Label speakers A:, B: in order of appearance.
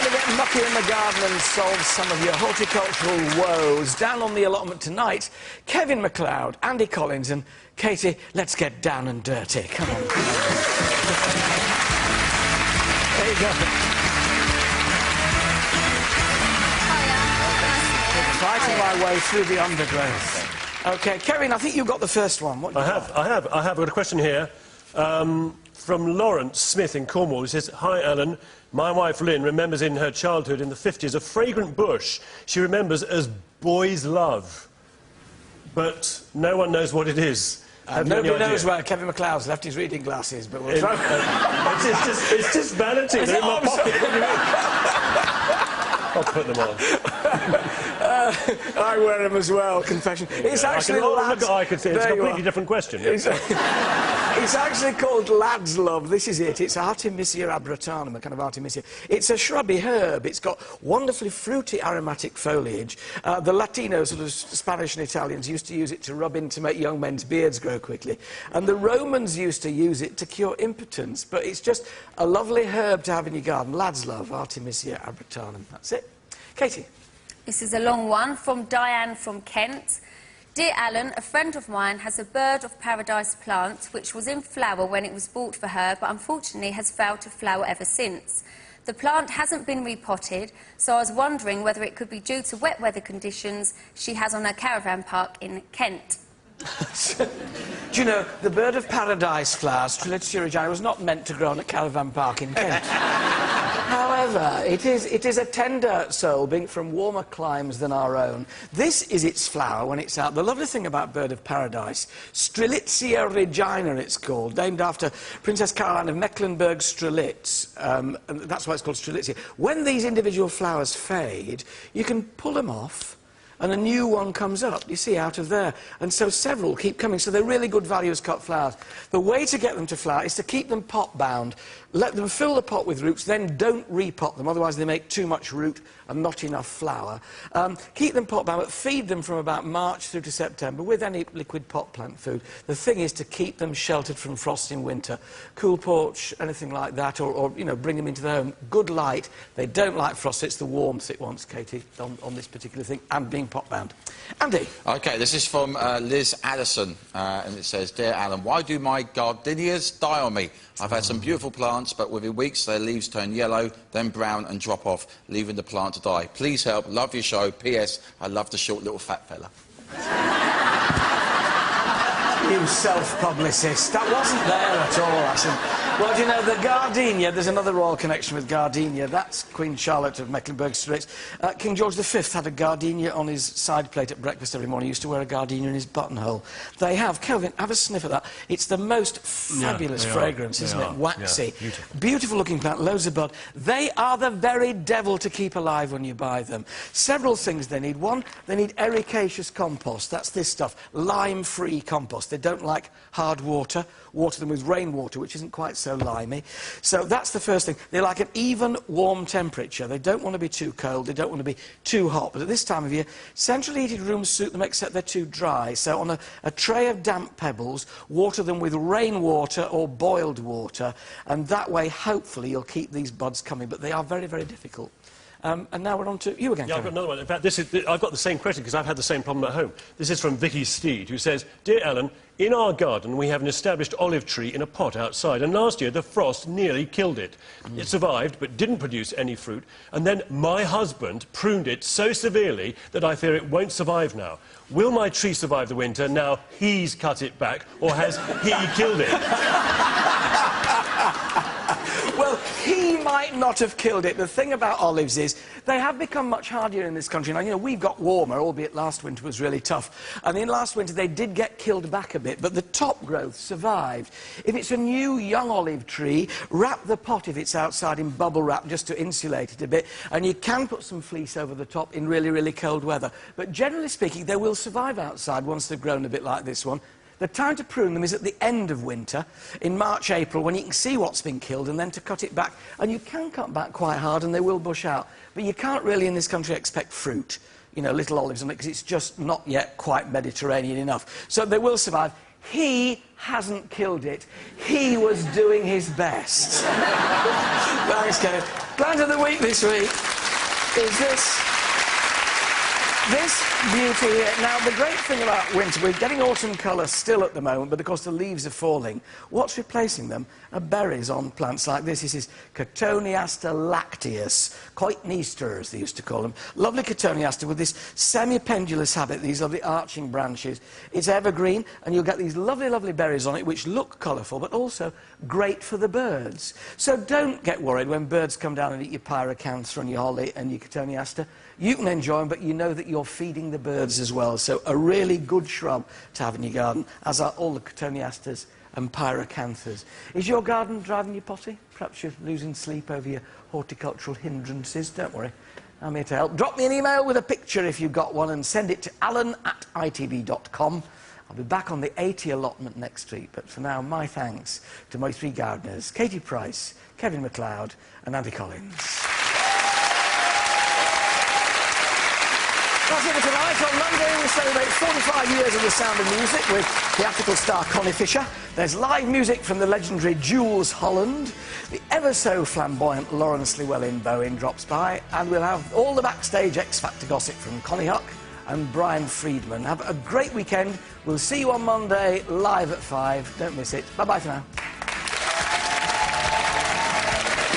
A: to get mucky in the garden and solve some of your horticultural woes. Down on the allotment tonight, Kevin MacLeod, Andy Collins and Katie, let's get down and dirty. Come on. There you go. Fighting my way through the undergrowth. OK, Kevin, I think you got the first one. What
B: I have. I've got a question here from Lawrence Smith in Cornwall. He says, "Hi, Alan. My wife Lynn remembers in her childhood in the 50s a fragrant bush she remembers as boy's love. But no one knows what it is."
A: Nobody knows where Kevin MacLeod's left his reading glasses, but we'll try.
B: It's just vanity. They're in my pocket. I'll put them on.
A: I wear them as well, confession. It's actually
B: I could say it's a completely different question.
A: It's actually called lad's love. This is it. It's Artemisia abratanum, a kind of Artemisia. It's a shrubby herb. It's got wonderfully fruity, aromatic foliage. The Latinos, sort of Spanish and Italians, used to use it to rub in to make young men's beards grow quickly. And the Romans used to use it to cure impotence. But it's just a lovely herb to have in your garden. Lad's love, Artemisia abratanum. That's it. Katie.
C: This is a long one from Diane from Kent. Dear Alan, a friend of mine has a bird of paradise plant which was in flower when it was bought for her, but unfortunately has failed to flower ever since. The plant hasn't been repotted, so I was wondering whether it could be due to wet weather conditions she has on her caravan park in Kent.
A: Do you know, the bird of paradise flowers, Strelitzia regina, was not meant to grow on a caravan park in Kent. However, it is a tender soul, being from warmer climes than our own. This is its flower when it's out. The lovely thing about bird of paradise, Strelitzia regina it's called, named after Princess Caroline of Mecklenburg-Strelitz, and that's why it's called Strelitzia. When these individual flowers fade, you can pull them off, and a new one comes up, you see, out of there. And so several keep coming, so they're really good value as cut flowers. The way to get them to flower is to keep them pot-bound. Let them fill the pot with roots, then don't repot them, otherwise they make too much root and not enough flower. Keep them pot-bound, but feed them from about March through to September with any liquid pot plant food. The thing is to keep them sheltered from frost in winter. Cool porch, anything like that, or you know, bring them into the home. Good light. They don't like frost, it's the warmth it wants, Katie, on this particular thing, and being pot-bound. Andy.
D: OK, this is from Liz Addison, and it says, "Dear Alan, why do my gardenias die on me? I've had some beautiful plants, but within weeks their leaves turn yellow, then brown and drop off, leaving the plant to die. Please help. Love your show. P.S. I love the short little fat fella."
A: You self-publicist. That wasn't there at all, actually. Well, do you know, the gardenia, there's another royal connection with gardenia. That's Queen Charlotte of Mecklenburg-Strelitz. King George V had a gardenia on his side plate at breakfast every morning. He used to wear a gardenia in his buttonhole. They have. Kelvin, have a sniff at that. It's the most fabulous fragrance, isn't it? Waxy. Yeah, beautiful-looking plant, loads of bud. They are the very devil to keep alive when you buy them. Several things they need. One, they need ericaceous compost. That's this stuff, lime-free compost. They don't like hard water. Water them with rainwater, which isn't quite so limey. So that's the first thing. They like an even, warm temperature. They don't want to be too cold. They don't want to be too hot. But at this time of year, centrally heated rooms suit them, except they're too dry. So on a tray of damp pebbles, water them with rainwater or boiled water, and that way, hopefully, you'll keep these buds coming. But they are very, very difficult. And now we're on to you again,
B: Yeah, I've got another one. In fact, I've got the same question because I've had the same problem at home. This is from Vicky Steed, who says, "Dear Alan, in our garden we have an established olive tree in a pot outside, and last year the frost nearly killed it. It survived but didn't produce any fruit, and then my husband pruned it so severely that I fear it won't survive now. Will my tree survive the winter now he's cut it back, or has he killed it?"
A: Well, he might not have killed it. The thing about olives is they have become much hardier in this country. Now, you know, we've got warmer, albeit last winter was really tough. And in last winter, they did get killed back a bit, but the top growth survived. If it's a new, young olive tree, wrap the pot, if it's outside, in bubble wrap just to insulate it a bit. And you can put some fleece over the top in really, really cold weather. But generally speaking, they will survive outside once they've grown a bit like this one. The time to prune them is at the end of winter, in March, April, when you can see what's been killed, and then to cut it back. And you can cut back quite hard, and they will bush out. But you can't really, in this country, expect fruit, you know, little olives on it, because it's just not yet quite Mediterranean enough. So they will survive. He hasn't killed it. He was doing his best. Thank Thanks, Kevin. Plant of the week this week is this beauty here. Now, the great thing about winter, we're getting autumn colour still at the moment, but of course the leaves are falling. What's replacing them are berries on plants like this. This is Cotoneaster lacteus, Coitneaster, as they used to call them. Lovely Cotoneaster with this semi-pendulous habit, these lovely arching branches. It's evergreen, and you'll get these lovely, lovely berries on it, which look colourful, but also great for the birds. So don't get worried when birds come down and eat your pyracantha and your holly and your Cotoneaster. You can enjoy them, but you know that you're feeding the birds as well. So a really good shrub to have in your garden, as are all the Cotoneasters and pyracanthas. Is your garden driving you potty? Perhaps you're losing sleep over your horticultural hindrances. Don't worry, I'm here to help. Drop me an email with a picture if you've got one and send it to alan@itv.com. I'll be back on the 80 allotment next week, but for now, my thanks to my three gardeners, Katie Price, Kevin MacLeod and Andy Collins. That's it for tonight. On Monday, we celebrate 45 years of the Sound of Music with theatrical star Connie Fisher. There's live music from the legendary Jules Holland. The ever-so-flamboyant Lawrence Llewellyn-Bowen drops by, and we'll have all the backstage X Factor gossip from Connie Huck and Brian Friedman. Have a great weekend. We'll see you on Monday, live at 5. Don't miss it. Bye-bye for now.